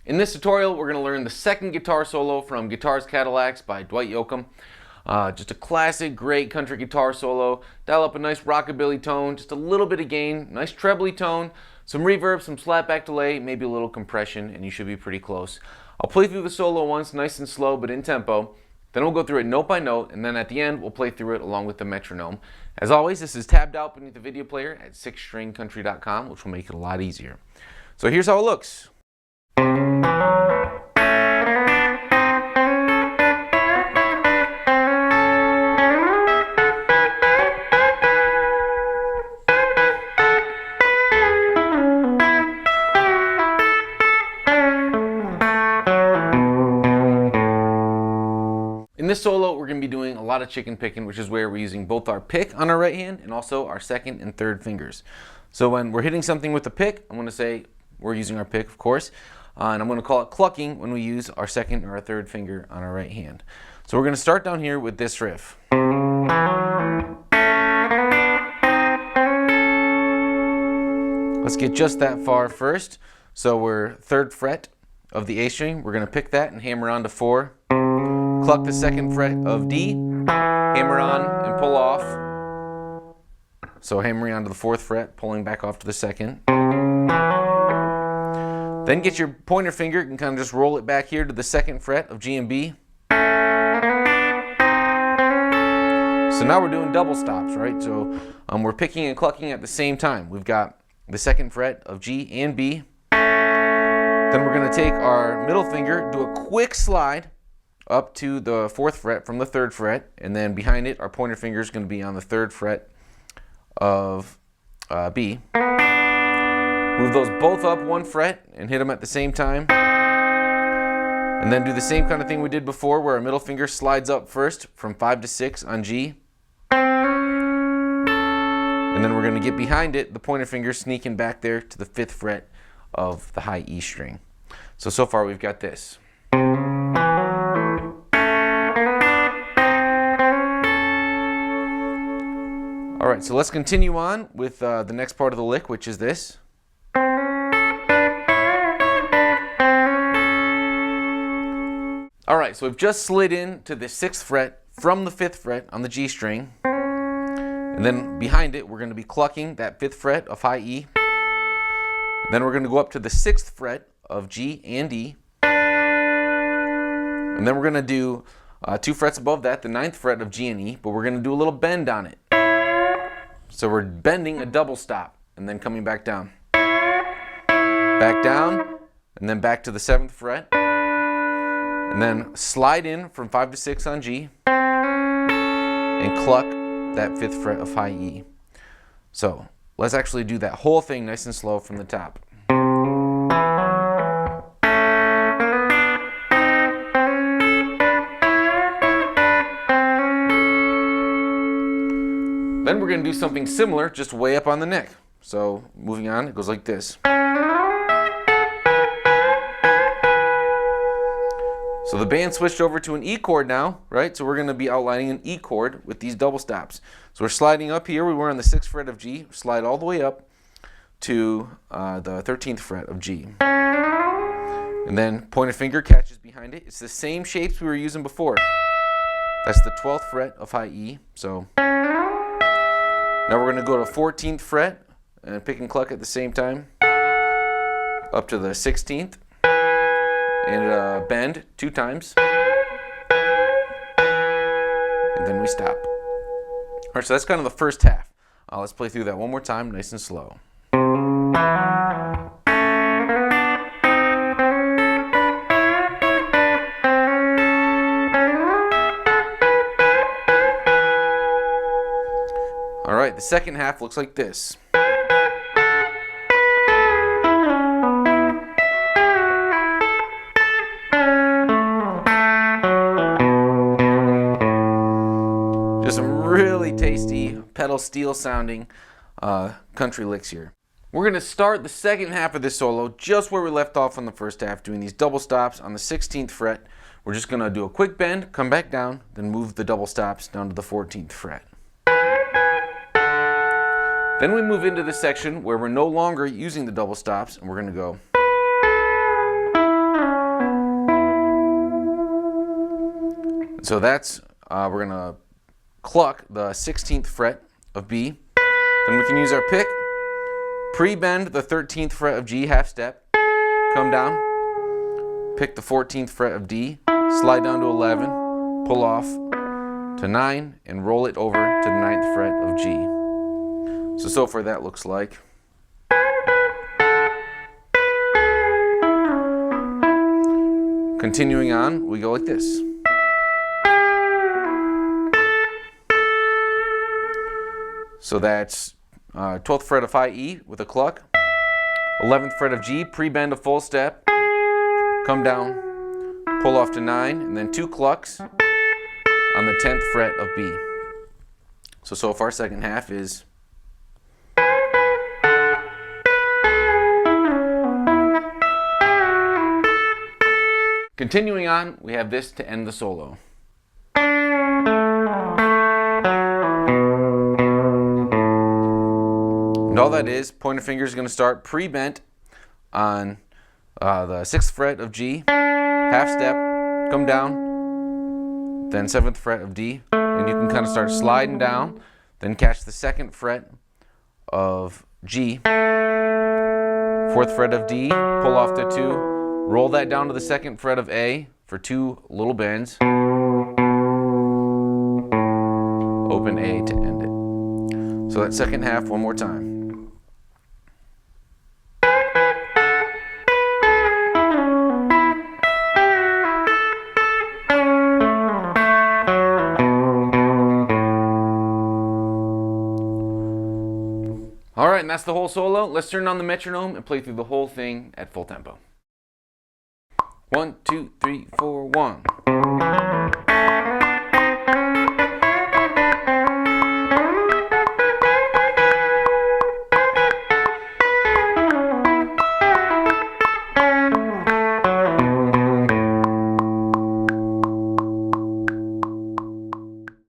In this tutorial, we're going to learn the second guitar solo from Guitars Cadillacs by Dwight Yoakam. Just a classic, great country guitar solo. Dial up a nice rockabilly tone, just a little bit of gain, nice trebly tone, some reverb, some slapback delay, maybe a little compression, and you should be pretty close. I'll play through the solo once, nice and slow, but in tempo. Then we'll go through it note by note, and then at the end, we'll play through it along with the metronome. As always, this is tabbed out beneath the video player at 6stringcountry.com, which will make it a lot easier. So here's how it looks. In this solo, we're going to be doing a lot of chicken picking, which is where we're using both our pick on our right hand and also our second and third fingers. So when we're hitting something with the pick, I'm going to say we're using our pick, of course, and I'm going to call it clucking when we use our second or our third finger on our right hand. So we're going to start down here with this riff. Let's get just that far first. So we're third fret of the A string. We're going to pick that and hammer on to 4. Cluck the second fret of D, hammer on and pull off. So hammering onto the 4th fret, pulling back off to the 2nd. Then get your pointer finger and kind of just roll it back here to the 2nd fret of G and B. So now we're doing double stops, right? So we're picking and clucking at the same time. We've got the 2nd fret of G and B. Then we're going to take our middle finger, do a quick slide up to the 4th fret from the 3rd fret, and then behind it, our pointer finger is going to be on the 3rd fret of B. Move those both up 1 fret and hit them at the same time. And then do the same kind of thing we did before, where our middle finger slides up first from 5 to 6 on G. And then we're going to get behind it, the pointer finger sneaking back there to the 5th fret of the high E string. So far we've got this. All right, so let's continue on with the next part of the lick, which is this. All right, so we've just slid into the 6th fret from the 5th fret on the G string. And then behind it, we're going to be clucking that 5th fret of high E. Then we're going to go up to the 6th fret of G and E. And then we're going to do 2 frets above that, the 9th fret of G and E, but we're going to do a little bend on it. So we're bending a double stop and then coming back down. Back down, and then back to the 7th fret. And then slide in from 5 to 6 on G and cluck that 5th fret of high E. So let's actually do that whole thing nice and slow from the top. Then we're going to do something similar, just way up on the neck. So moving on, it goes like this. So the band switched over to an E chord now, right? So we're going to be outlining an E chord with these double stops. So we're sliding up here. We were on the 6th fret of G. Slide all the way up to the 13th fret of G. And then pointer finger catches behind it. It's the same shapes we were using before. That's the 12th fret of high E. So now we're going to go to 14th fret and pick and cluck at the same time. Up to the 16th. And bend 2 times. And then we stop. All right, so that's kind of the first half. Let's play through that one more time, nice and slow. All right, the second half looks like this. Just some really tasty pedal steel sounding country licks here. We're going to start the second half of this solo just where we left off on the first half, doing these double stops on the 16th fret. We're just going to do a quick bend, come back down, then move the double stops down to the 14th fret. Then we move into the section where we're no longer using the double stops, and we're going to go. So that's, we're gonna cluck the 16th fret of B. Then we can use our pick, pre-bend the 13th fret of G, half step, come down, pick the 14th fret of D, slide down to 11, pull off to 9, and roll it over to the 9th fret of G. So far that looks like. Continuing on, we go like this. So that's 12th fret of high E with a cluck, 11th fret of G, pre-bend a full step, come down, pull off to 9, and then 2 clucks on the 10th fret of B. So far second half is. Continuing on, we have this to end the solo. And all that is, pointer finger is going to start pre-bent on the 6th fret of G, half step, come down, then 7th fret of D, and you can kind of start sliding down, then catch the 2nd fret of G, 4th fret of D, pull off to 2, roll that down to the 2nd fret of A for 2 little bends, open A to end it. So that second half one more time. All right, and that's the whole solo. Let's turn on the metronome and play through the whole thing at full tempo. 1, 2, 3, 4, 1.